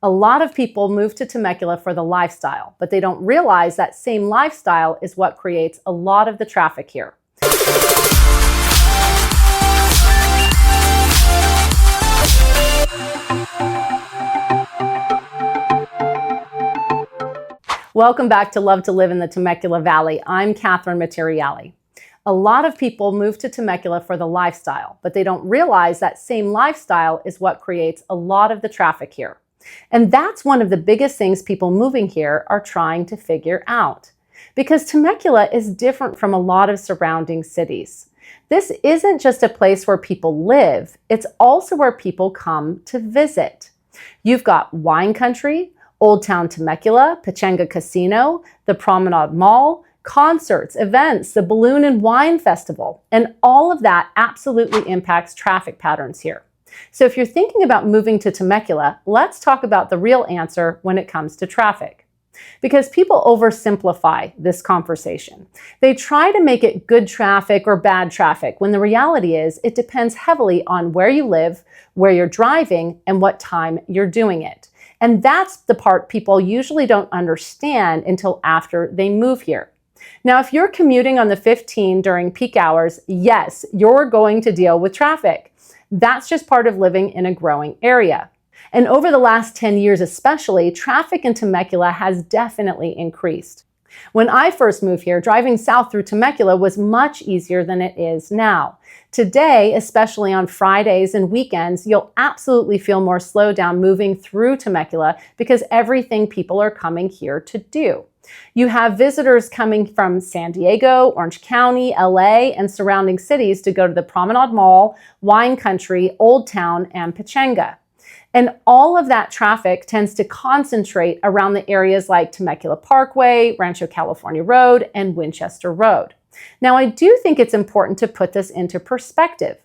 A lot of people move to Temecula for the lifestyle, but they don't realize that same lifestyle is what creates a lot of the traffic here. Welcome back to Love to Live in the Temecula Valley. I'm Catherine Materiali. A lot of people move to Temecula for the lifestyle, but they don't realize that same lifestyle is what creates a lot of the traffic here. And that's one of the biggest things people moving here are trying to figure out. Because Temecula is different from a lot of surrounding cities. This isn't just a place where people live, it's also where people come to visit. You've got wine country, Old Town Temecula, Pechanga Casino, the Promenade Mall, concerts, events, the Balloon and Wine Festival, and all of that absolutely impacts traffic patterns here. So if you're thinking about moving to Temecula, let's talk about the real answer when it comes to traffic. Because people oversimplify this conversation. They try to make it good traffic or bad traffic, when the reality is it depends heavily on where you live, where you're driving, and what time you're doing it. And that's the part people usually don't understand until after they move here. Now, if you're commuting on the 15 during peak hours, yes, you're going to deal with traffic. That's just part of living in a growing area. And over the last 10 years especially, traffic in Temecula has definitely increased. When I first moved here, driving south through Temecula was much easier than it is now. Today, especially on Fridays and weekends, you'll absolutely feel more slowed down moving through Temecula because everything people are coming here to do. You have visitors coming from San Diego, Orange County, LA, and surrounding cities to go to the Promenade Mall, Wine Country, Old Town, and Pechanga. And all of that traffic tends to concentrate around the areas like Temecula Parkway, Rancho, California Road, and Winchester Road. Now, I do think it's important to put this into perspective.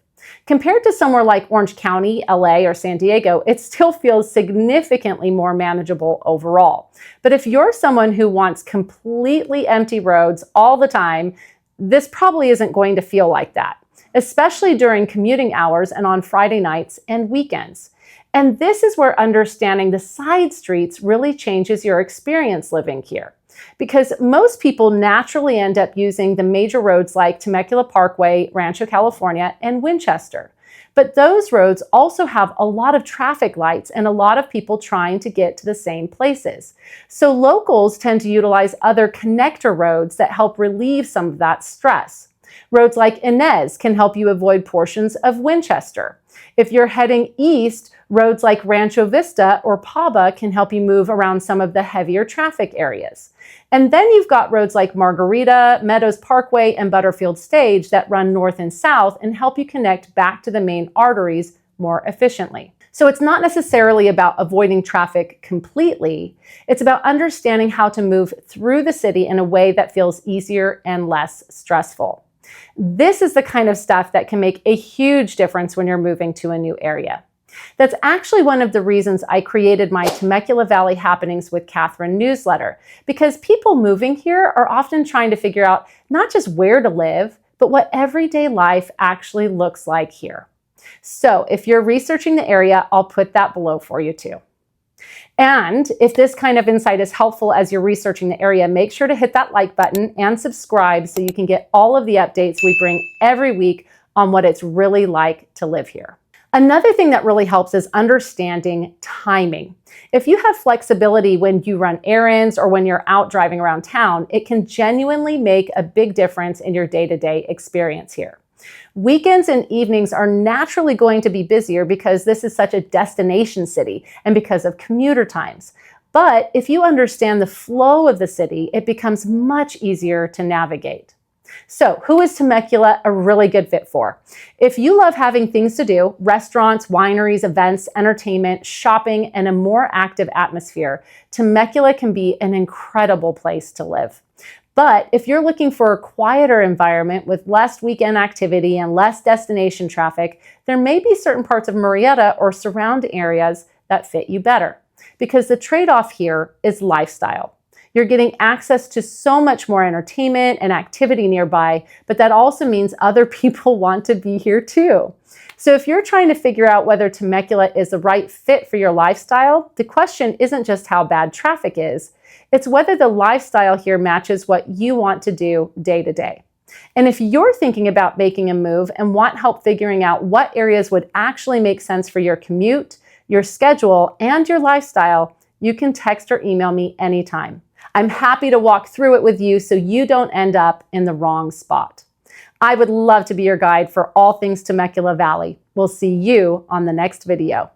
Compared to somewhere like Orange County, LA, or San Diego, it still feels significantly more manageable overall. But if you're someone who wants completely empty roads all the time, this probably isn't going to feel like that, especially during commuting hours and on Friday nights and weekends. And this is where understanding the side streets really changes your experience living here. Because most people naturally end up using the major roads like Temecula Parkway, Rancho, California, and Winchester. But those roads also have a lot of traffic lights and a lot of people trying to get to the same places. So locals tend to utilize other connector roads that help relieve some of that stress. Roads like Inez can help you avoid portions of Winchester. If you're heading east, roads like Rancho Vista or Paba can help you move around some of the heavier traffic areas. And then you've got roads like Margarita, Meadows Parkway, and Butterfield Stage that run north and south and help you connect back to the main arteries more efficiently. So it's not necessarily about avoiding traffic completely. It's about understanding how to move through the city in a way that feels easier and less stressful. This is the kind of stuff that can make a huge difference when you're moving to a new area. That's actually one of the reasons I created my Temecula Valley Happenings with Catherine newsletter, because people moving here are often trying to figure out not just where to live, but what everyday life actually looks like here. So if you're researching the area, I'll put that below for you too. And if this kind of insight is helpful as you're researching the area, make sure to hit that like button and subscribe so you can get all of the updates we bring every week on what it's really like to live here. Another thing that really helps is understanding timing. If you have flexibility when you run errands or when you're out driving around town, it can genuinely make a big difference in your day-to-day experience here. Weekends and evenings are naturally going to be busier because this is such a destination city and because of commuter times. But if you understand the flow of the city, it becomes much easier to navigate. So who is Temecula a really good fit for? If you love having things to do, restaurants, wineries, events, entertainment, shopping, and a more active atmosphere, Temecula can be an incredible place to live. But if you're looking for a quieter environment with less weekend activity and less destination traffic, there may be certain parts of Murrieta or surrounding areas that fit you better. Because the trade-off here is lifestyle. You're getting access to so much more entertainment and activity nearby, but that also means other people want to be here too. So if you're trying to figure out whether Temecula is the right fit for your lifestyle, the question isn't just how bad traffic is, it's whether the lifestyle here matches what you want to do day to day. And if you're thinking about making a move and want help figuring out what areas would actually make sense for your commute, your schedule, and your lifestyle, you can text or email me anytime. I'm happy to walk through it with you so you don't end up in the wrong spot. I would love to be your guide for all things Temecula Valley. We'll see you on the next video.